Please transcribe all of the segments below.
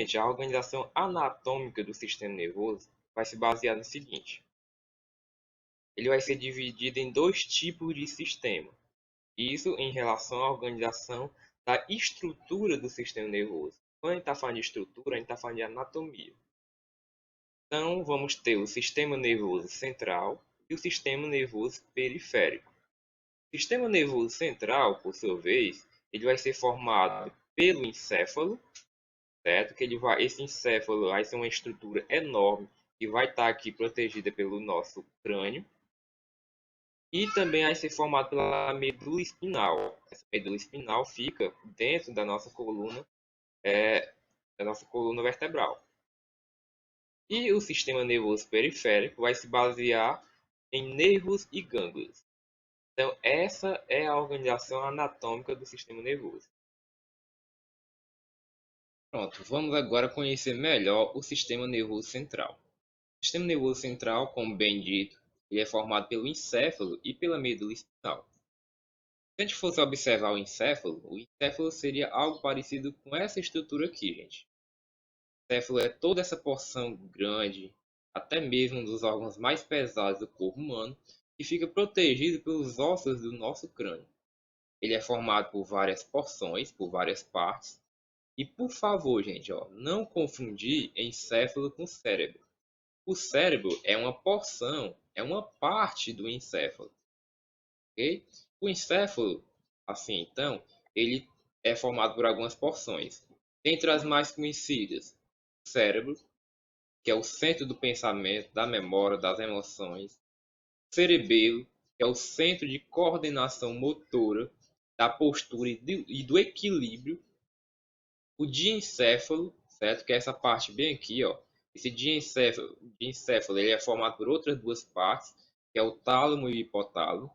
gente, a organização anatômica do sistema nervoso vai se basear no seguinte. Ele vai ser dividido em dois tipos de sistema. Isso em relação à organização da estrutura do sistema nervoso. Quando a gente está falando de estrutura, a gente está falando de anatomia. Então, vamos ter o sistema nervoso central e o sistema nervoso periférico. O sistema nervoso central, por sua vez, ele vai ser formado pelo encéfalo, certo? Esse encéfalo vai ser uma estrutura enorme que vai estar aqui protegida pelo nosso crânio. E também vai ser formado pela medula espinal. Essa medula espinal fica dentro da nossa coluna vertebral. E o sistema nervoso periférico vai se basear em nervos e gânglios. Então, essa é a organização anatômica do sistema nervoso. Pronto, vamos agora conhecer melhor o sistema nervoso central. O sistema nervoso central, como bem dito, ele é formado pelo encéfalo e pela medula espinal. Se a gente fosse observar o encéfalo seria algo parecido com essa estrutura aqui, gente. O encéfalo é toda essa porção grande, até mesmo um dos órgãos mais pesados do corpo humano, que fica protegido pelos ossos do nosso crânio. Ele é formado por várias porções, por várias partes. E por favor, gente, não confundir encéfalo com cérebro. O cérebro é uma porção, é uma parte do encéfalo. Okay? O encéfalo, assim, então, ele é formado por algumas porções. Entre as mais conhecidas, o cérebro, que é o centro do pensamento, da memória, das emoções. O cerebelo, que é o centro de coordenação motora, da postura e do equilíbrio. O diencéfalo, certo? Que é essa parte bem aqui, ó. Esse diencéfalo ele é formado por outras duas partes, que é o tálamo e o hipotálamo.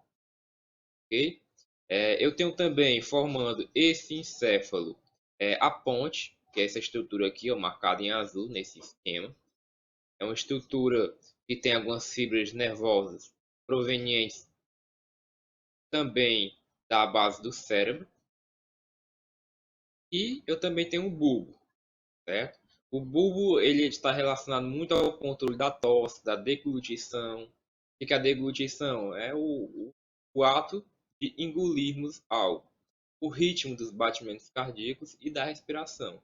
Ok? Eu tenho também formando esse encéfalo a ponte, que é essa estrutura aqui, ó, marcada em azul nesse esquema. É uma estrutura que tem algumas fibras nervosas provenientes também da base do cérebro. E eu também tenho o bulbo, certo? O bulbo ele está relacionado muito ao controle da tosse, da deglutição. O que é a deglutição? É o ato de engolirmos algo, o ritmo dos batimentos cardíacos e da respiração.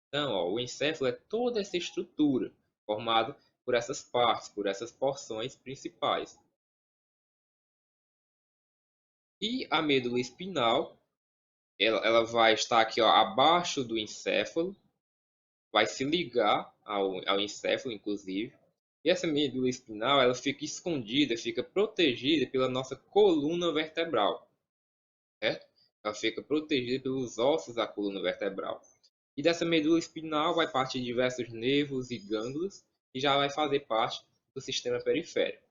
Então, o encéfalo é toda essa estrutura formada por essas partes, por essas porções principais. E a medula espinal, ela vai estar aqui abaixo do encéfalo, vai se ligar ao encéfalo, inclusive. E essa medula espinal, ela fica escondida, fica protegida pela nossa coluna vertebral, certo? Ela fica protegida pelos ossos da coluna vertebral. E dessa medula espinal vai partir diversos nervos e gânglios, e já vai fazer parte do sistema periférico.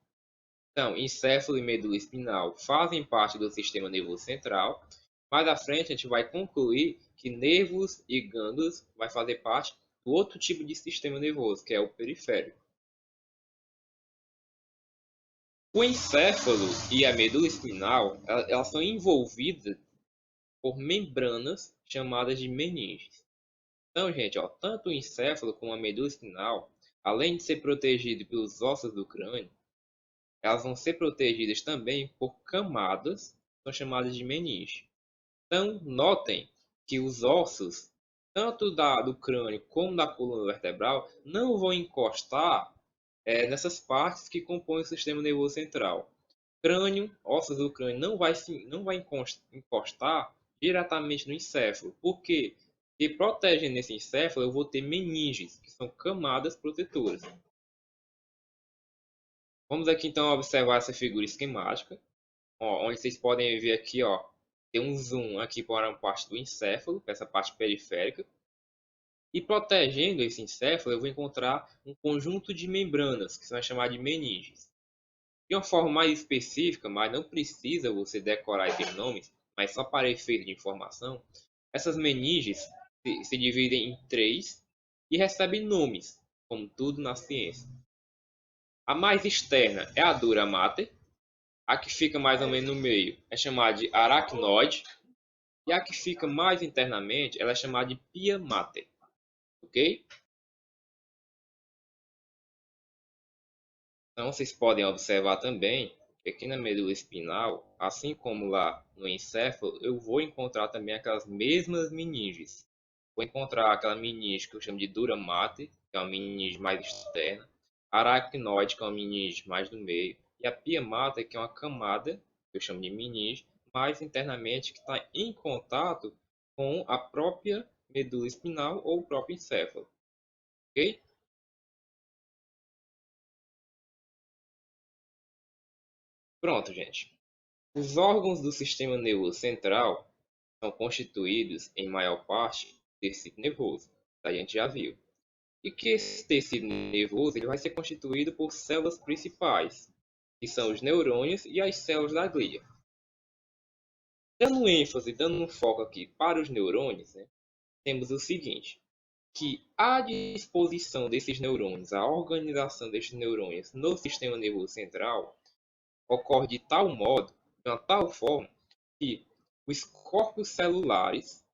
Então, encéfalo e medula espinal fazem parte do sistema nervoso central. Mais à frente, a gente vai concluir que nervos e gânglios vai fazer parte do outro tipo de sistema nervoso, que é o periférico. O encéfalo e a medula espinal, elas são envolvidas por membranas chamadas de meninges. Então, gente, tanto o encéfalo como a medula espinal, além de ser protegido pelos ossos do crânio, elas vão ser protegidas também por camadas, que são chamadas de meninges. Então, notem que os ossos, tanto do crânio como da coluna vertebral, não vão encostar nessas partes que compõem o sistema nervoso central. Crânio, ossos do crânio, não vai encostar diretamente no encéfalo. Por quê? Porque protegendo esse encéfalo, eu vou ter meninges, que são camadas protetoras. Vamos aqui então observar essa figura esquemática, onde vocês podem ver aqui, tem um zoom aqui para a parte do encéfalo, essa parte periférica. E protegendo esse encéfalo, eu vou encontrar um conjunto de membranas, que são chamadas de meninges. De uma forma mais específica, mas não precisa você decorar esses nomes, mas só para efeito de informação, essas meninges se dividem em três e recebem nomes, como tudo na ciência. A mais externa é a dura mater, a que fica mais ou menos no meio é chamada de aracnoide, e a que fica mais internamente ela é chamada de pia mater. ok? Então, vocês podem observar também que aqui na medula espinal, assim como lá no encéfalo, eu vou encontrar também aquelas mesmas meninges. Vou encontrar aquela meninge que eu chamo de dura mater, que é uma meninge mais externa, aracnoide, que é uma meninge mais do meio, e a pia mater, que é uma camada, que eu chamo de meninge, mais internamente, que está em contato com a própria medula espinal ou o próprio encéfalo, ok? Pronto, gente. Os órgãos do sistema nervoso central são constituídos, em maior parte, de tecido nervoso. A gente já viu. E que esse tecido nervoso ele vai ser constituído por células principais, que são os neurônios e as células da glia. Dando ênfase, dando um foco aqui para os neurônios, né, temos o seguinte, que a disposição desses neurônios, a organização desses neurônios no sistema nervoso central, ocorre de tal modo, de uma tal forma, que os corpos celulares,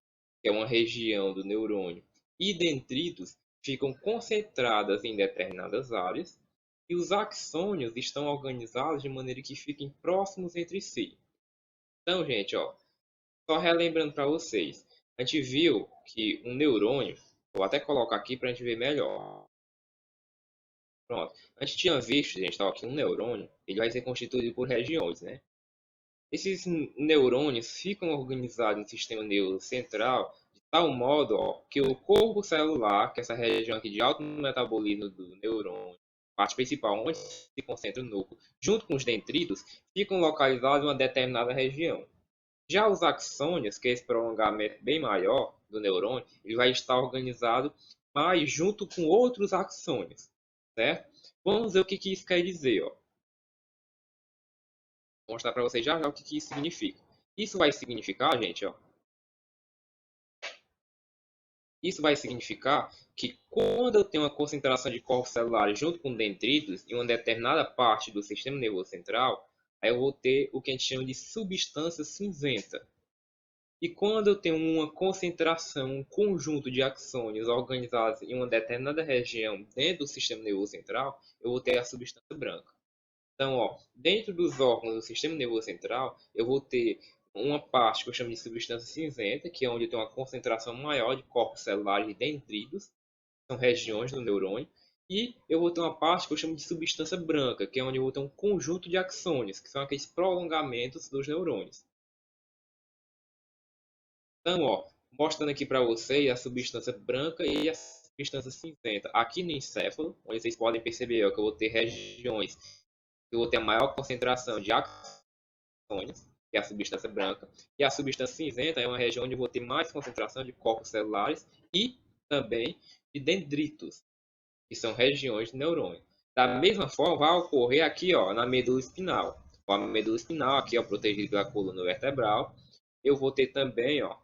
que é uma região do neurônio, e dendritos ficam concentradas em determinadas áreas, e os axônios estão organizados de maneira que fiquem próximos entre si. Então, gente, ó, só relembrando para vocês, a gente viu que um neurônio, vou até colocar aqui para a gente ver melhor. Pronto. A gente tinha visto, gente, ó, que um neurônio ele vai ser constituído por regiões, né? Esses neurônios ficam organizados no sistema nervoso central de tal modo ó, que o corpo celular, que é essa região aqui de alto metabolismo do neurônio, parte principal onde se concentra o núcleo, junto com os dendritos, ficam localizados em uma determinada região. Já os axônios, que é esse prolongamento bem maior do neurônio, ele vai estar organizado mais junto com outros axônios, certo? Vamos ver o que isso quer dizer, ó. Vou mostrar para vocês já já o que isso significa. Isso vai significar, gente, ó, isso vai significar que quando eu tenho uma concentração de corpos celulares junto com dendritos em uma determinada parte do sistema nervoso central, aí eu vou ter o que a gente chama de substância cinzenta. E quando eu tenho uma concentração, um conjunto de axônios organizados em uma determinada região dentro do sistema nervoso central, eu vou ter a substância branca. Então, ó, dentro dos órgãos do sistema nervoso central, eu vou ter uma parte que eu chamo de substância cinzenta, que é onde eu tenho uma concentração maior de corpos celulares e dendritos, são regiões do neurônio, e eu vou ter uma parte que eu chamo de substância branca, que é onde eu vou ter um conjunto de axônios, que são aqueles prolongamentos dos neurônios. Então, ó, mostrando aqui para vocês a substância branca e a substância cinzenta. Aqui no encéfalo, onde vocês podem perceber ó, que eu vou ter regiões que eu vou ter a maior concentração de axônios, que é a substância branca, e a substância cinzenta é uma região onde eu vou ter mais concentração de corpos celulares e também de dendritos, que são regiões de neurônio. Da mesma forma, vai ocorrer aqui ó, na medula espinal. A medula espinal, aqui ó, protegida pela coluna vertebral, eu vou ter também ó,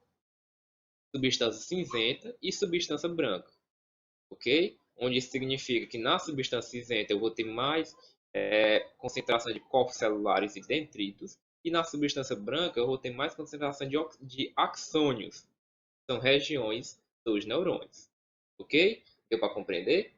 substância cinzenta e substância branca, ok? Onde isso significa que na substância cinzenta eu vou ter mais concentração de corpos celulares e dendritos, e na substância branca eu vou ter mais concentração de axônios, que são regiões dos neurônios, ok? Deu para compreender?